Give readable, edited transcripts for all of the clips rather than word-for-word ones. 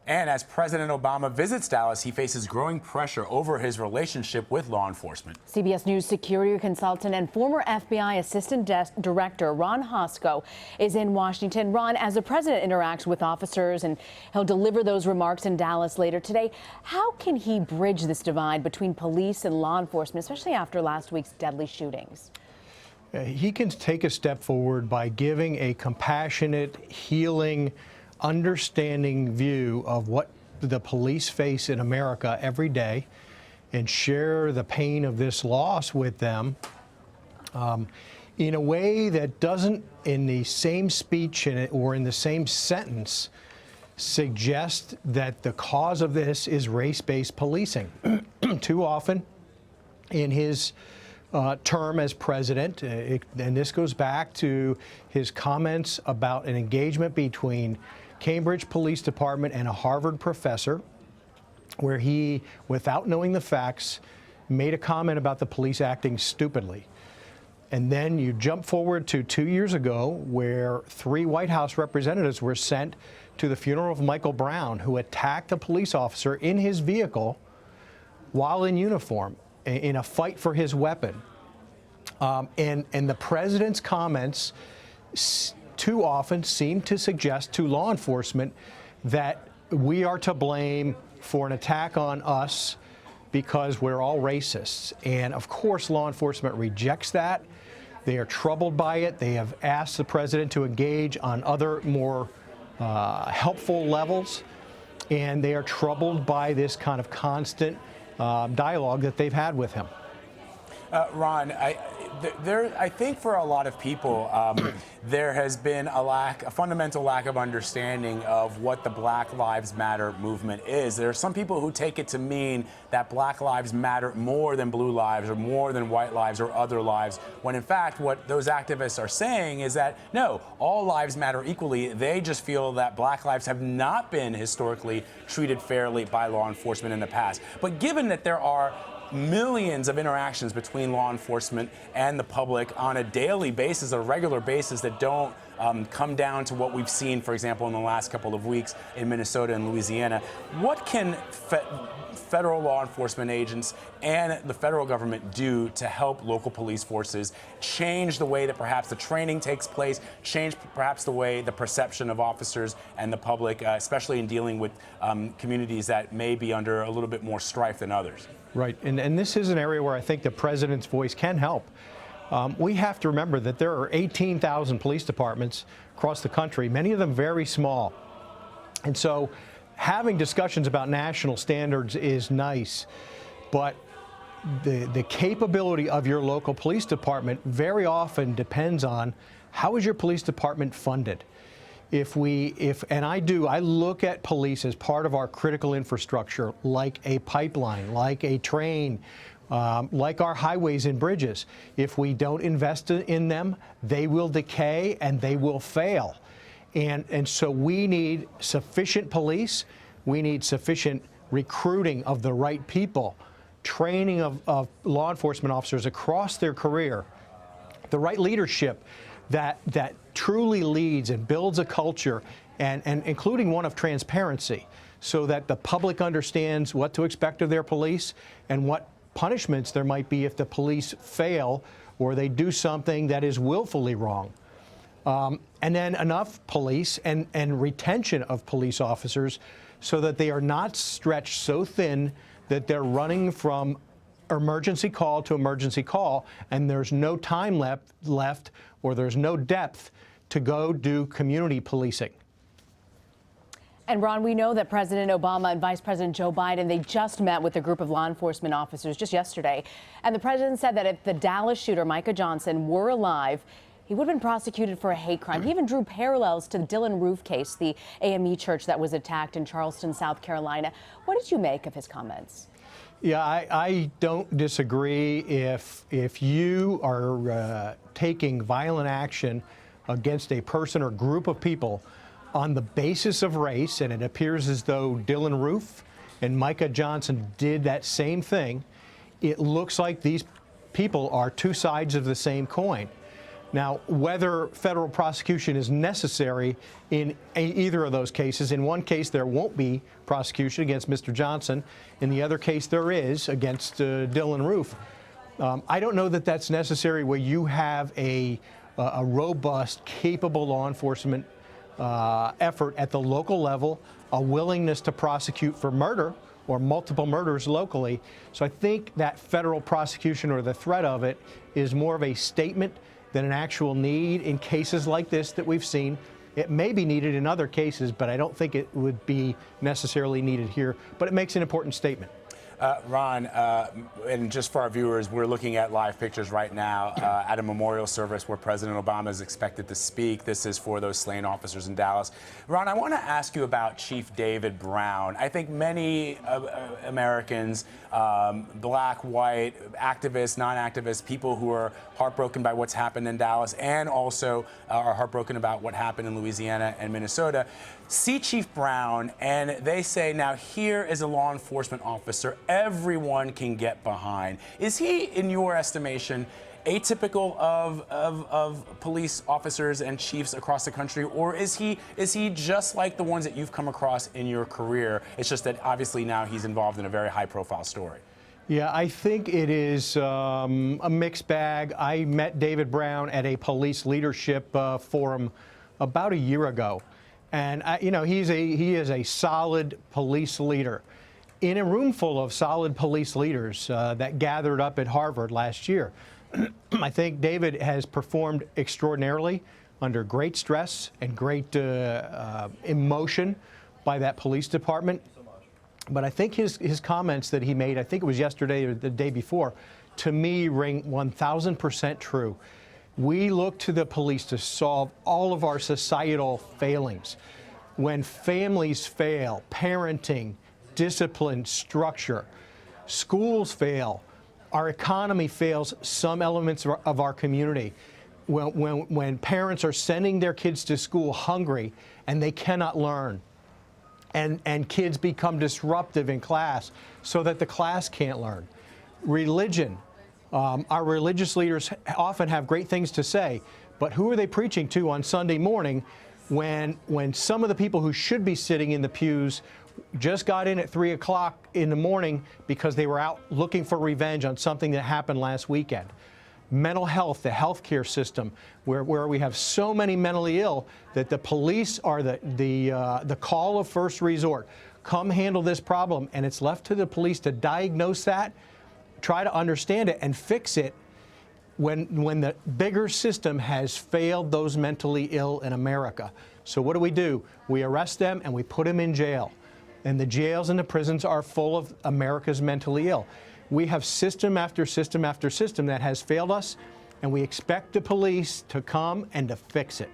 And as President Obama visits Dallas, he faces growing pressure over his relationship with law enforcement. CBS News security consultant and former FBI Assistant Director Ron Hosko is in Washington. Ron, as the president interacts with officers and he'll deliver those remarks in Dallas later today, how can he bridge this divide between police and law enforcement, especially after last week's deadly shootings? He can take a step forward by giving a compassionate, healing, understanding view of what the police face in America every day and share the pain of this loss with them in a way that doesn't, in the same speech or in the same sentence, suggest that the cause of this is race-based policing. Too often in his term as president, and this goes back to his comments about an engagement between Cambridge Police Department and a Harvard professor, where he, without knowing the facts, made a comment about the police acting stupidly. And then you jump forward to 2 years ago, where 3 White House representatives were sent to the funeral of Michael Brown, who attacked a police officer in his vehicle while in uniform in a fight for his weapon. And the president's comments too often seem to suggest to law enforcement that we are to blame for an attack on us because we're all racists. And of course, law enforcement rejects that. They are troubled by it. They have asked the president to engage on other more helpful levels. And they are troubled by this kind of constant dialogue that they've had with him. Ron, I think for a lot of people, there has been a fundamental lack of understanding of what the Black Lives Matter movement is. There are some people who take it to mean that Black lives matter more than blue lives or more than white lives or other lives, when in fact what those activists are saying is that, no, all lives matter equally. They just feel that Black lives have not been historically treated fairly by law enforcement in the past. But given that there are millions of interactions between law enforcement and the public on a daily basis, a regular basis, that don't come down to what we've seen, for example, in the last couple of weeks in Minnesota and Louisiana. What can federal law enforcement agents and the federal government do to help local police forces change the way that perhaps the training takes place, change perhaps the way the perception of officers and the public, especially in dealing with communities that may be under a little bit more strife than others? Right, and this is an area where I think the president's voice can help. We have to remember that there are 18,000 police departments across the country, many of them very small. And so having discussions about national standards is nice, but the capability of your local police department very often depends on how is your police department funded. I look at police as part of our critical infrastructure, like a pipeline, like a train, like our highways and bridges. If we don't invest in them, they will decay and they will fail. And so we need sufficient police. We need sufficient recruiting of the right people, training of law enforcement officers across their career, the right leadership that truly leads and builds a culture, and including one of transparency, so that the public understands what to expect of their police and what punishments there might be if the police fail or they do something that is willfully wrong. And then enough police and retention of police officers so that they are not stretched so thin that they're running from emergency call to emergency call, and there's no time left or there's no depth to go do community policing. And Ron, we know that President Obama and Vice President Joe Biden, they just met with a group of law enforcement officers just yesterday. And the president said that if the Dallas shooter, Micah Johnson, were alive, he would have been prosecuted for a hate crime. He even drew parallels to the Dylan Roof case, the AME church that was attacked in Charleston, South Carolina. What did you make of his comments? Yeah, I don't disagree. If you are taking violent action against a person or group of people on the basis of race, and it appears as though Dylan Roof and Micah Johnson did that same thing, it looks like these people are two sides of the same coin. Now, whether federal prosecution is necessary in either of those cases, in one case there won't be prosecution against Mr. Johnson. In the other case there is against Dylan Roof. I don't know that that's necessary where you have a robust, capable law enforcement effort at the local level, a willingness to prosecute for murder or multiple murders locally. So I think that federal prosecution or the threat of it is more of a statement than an actual need in cases like this that we've seen. It may be needed in other cases, but I don't think it would be necessarily needed here. But it makes an important statement. Ron, and just for our viewers, we're looking at live pictures right now at a memorial service where President Obama is expected to speak. This is for those slain officers in Dallas. Ron, I want to ask you about Chief David Brown. I think many Americans, black, white, activists, non-activists, people who are heartbroken by what's happened in Dallas and also are heartbroken about what happened in Louisiana and Minnesota, see Chief Brown and they say, now here is a law enforcement officer everyone can get behind. Is he, in your estimation, atypical of police officers and chiefs across the country, or is he just like the ones that you've come across in your career? It's just that obviously now he's involved in a very high-profile story. Yeah, I think it is a mixed bag. I met David Brown at a police leadership forum about a year ago, and he is a solid police leader. In a room full of solid police leaders that gathered up at Harvard last year, I think David has performed extraordinarily under great stress and great emotion by that police department. But I think his comments that he made, I think it was yesterday or the day before, to me ring 1,000% true. We look to the police to solve all of our societal failings. When families fail, parenting, discipline, structure, schools fail, our economy fails some elements of our community. When parents are sending their kids to school hungry and they cannot learn, and kids become disruptive in class so that the class can't learn. Religion, our religious leaders often have great things to say, but who are they preaching to on Sunday morning when some of the people who should be sitting in the pews just got in at 3 o'clock in the morning because they were out looking for revenge on something that happened last weekend? Mental health, the healthcare system, where we have so many mentally ill that the police are the call of first resort. Come handle this problem, and it's left to the police to diagnose that, try to understand it, and fix it when the bigger system has failed those mentally ill in America. So what do? We arrest them and we put them in jail. And the jails and the prisons are full of America's mentally ill. We have system after system after system that has failed us, and we expect the police to come and to fix it.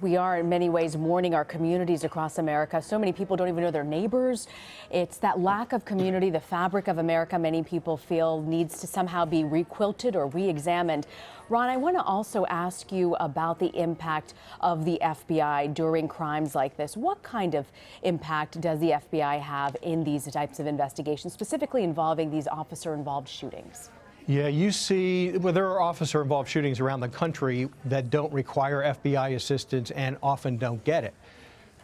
We are in many ways mourning our communities across America. So many people don't even know their neighbors. It's that lack of community, the fabric of America, many people feel needs to somehow be requilted or re-examined. Ron, I want to also ask you about the impact of the FBI during crimes like this. What kind of impact does the FBI have in these types of investigations, specifically involving these officer-involved shootings? Yeah, you see, well, there are officer-involved shootings around the country that don't require FBI assistance and often don't get it.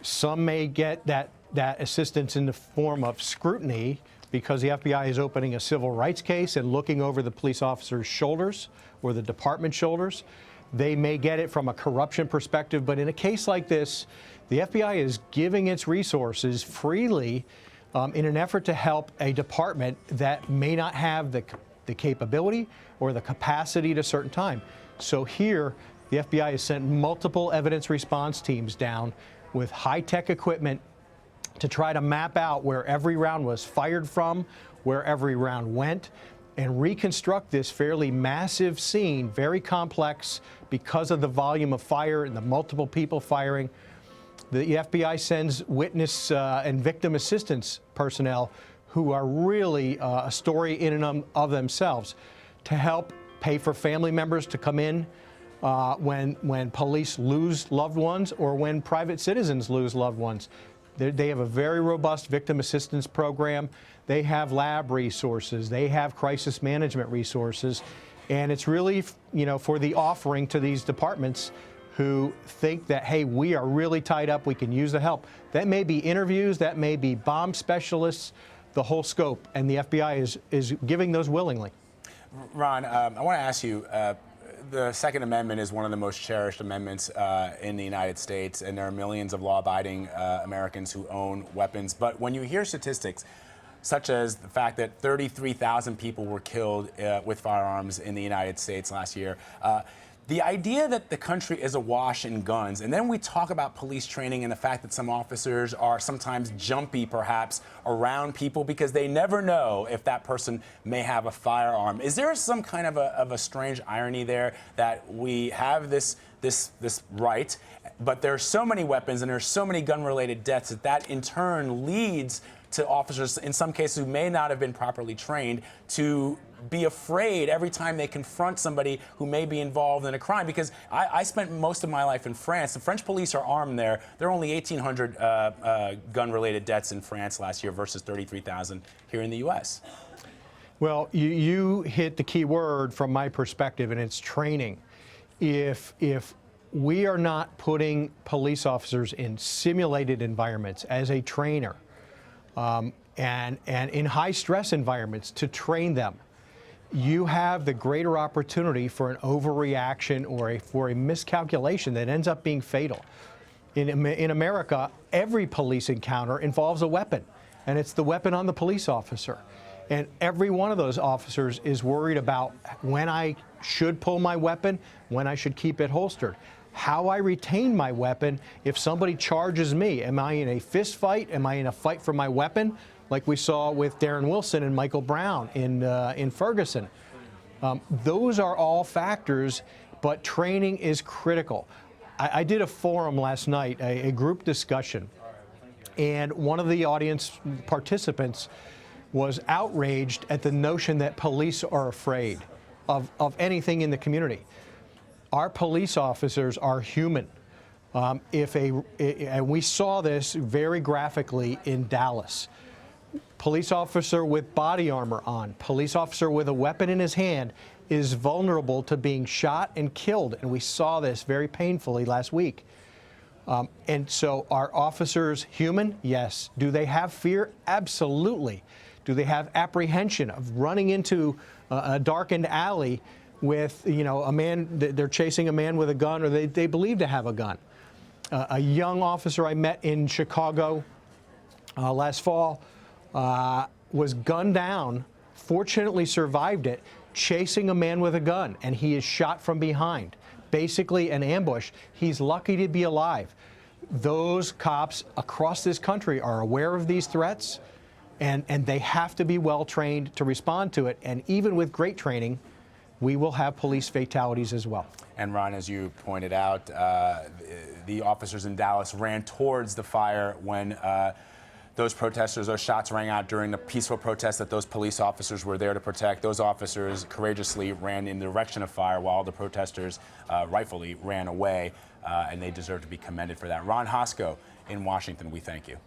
Some may get that assistance in the form of scrutiny because the FBI is opening a civil rights case and looking over the police officer's shoulders or the department's shoulders. They may get it from a corruption perspective, but in a case like this, the FBI is giving its resources freely in an effort to help a department that may not have the capability or the capacity at a certain time. So here, the FBI has sent multiple evidence response teams down with high-tech equipment to try to map out where every round was fired from, where every round went, and reconstruct this fairly massive scene, very complex because of the volume of fire and the multiple people firing. The FBI sends witness and victim assistance personnel who are really a story in and of themselves to help pay for family members to come in when police lose loved ones or when private citizens lose loved ones. They have a very robust victim assistance program. They have lab resources. They have crisis management resources. And it's really, for the offering to these departments who think that, hey, we are really tied up, we can use the help. That may be interviews, that may be bomb specialists, the whole scope, and the FBI is giving those willingly. Ron, I want to ask you, the Second Amendment is one of the most cherished amendments in the United States, and there are millions of law-abiding Americans who own weapons. But when you hear statistics, such as the fact that 33,000 people were killed with firearms in the United States last year, the idea that the country is awash in guns, and then we talk about police training and the fact that some officers are sometimes jumpy, perhaps, around people because they never know if that person may have a firearm. Is there some kind of a strange irony there that we have this right, but there's so many weapons and there's so many gun-related deaths that in turn leads to officers, in some cases who may not have been properly trained, to be afraid every time they confront somebody who may be involved in a crime? Because I spent most of my life in France. The French police are armed there. There are only 1,800 gun-related deaths in France last year versus 33,000 here in the U.S. Well, you hit the key word from my perspective, and it's training. If we are not putting police officers in simulated environments as a trainer, and in high-stress environments to train them, you have the greater opportunity for an overreaction or for a miscalculation that ends up being fatal. In America, every police encounter involves a weapon, and it's the weapon on the police officer. And every one of those officers is worried about when I should pull my weapon, when I should keep it holstered, how I retain my weapon if somebody charges me. Am I in a fist fight? Am I in a fight for my weapon, like we saw with Darren Wilson and Michael Brown in Ferguson? Those are all factors, but training is critical. I did a forum last night, a group discussion, and one of the audience participants was outraged at the notion that police are afraid of anything in the community. Our police officers are human. And we saw this very graphically in Dallas. Police officer with body armor on, police officer with a weapon in his hand is vulnerable to being shot and killed. And we saw this very painfully last week. And so are officers human? Yes. Do they have fear? Absolutely. Do they have apprehension of running into a darkened alley with, a man, they're chasing a man with a gun, or they believe to have a gun? A young officer I met in Chicago last fall was gunned down, fortunately survived it, chasing a man with a gun, and he is shot from behind. Basically an ambush. He's lucky to be alive. Those cops across this country are aware of these threats, and they have to be well trained to respond to it. And even with great training, we will have police fatalities as well. And Ron, as you pointed out, the officers in Dallas ran towards the fire when those shots rang out during the peaceful protest that those police officers were there to protect. Those officers courageously ran in the direction of fire while the protesters rightfully ran away, and they deserve to be commended for that. Ron Hosko in Washington, we thank you.